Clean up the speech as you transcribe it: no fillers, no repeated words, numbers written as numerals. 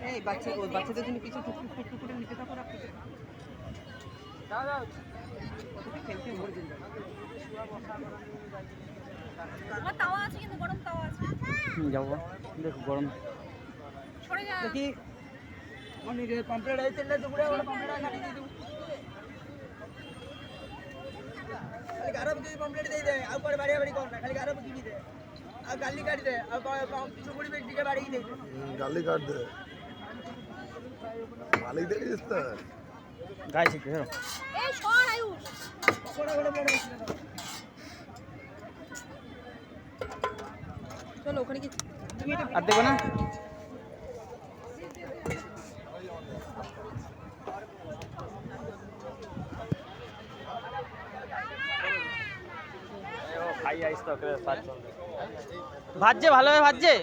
এই বাচ্চাদের জন্য কিছু টুকটুক করে নিতে থাকো রাখতে খেলতে মরে যাবে। আমার তাওয়া আছে কিন্তু গরম তাওয়া আছে। যাবো দেখো গরম সরে যা দেখি অনেক কমপ্লিট হয়েছে না দুপুরে ওটা কমপ্লিট কাটি দিয়ে দেবো খালি গরম দিয়ে কমপ্লিট দিয়ে দে আর পরে বাড়ি বাড়ি কর না খালি গরম কি দে আর গালি কাট দে আর কিছু করে দিকে বাড়ি দে গালি কাট দে মালিক দেখিস না গায়ে শিখতে ধরো এই সর আয়ুষ বড় বড় বড় চলো ওখানে কি আর দেবো না ভাজছে ভালোভাবে ভাজছে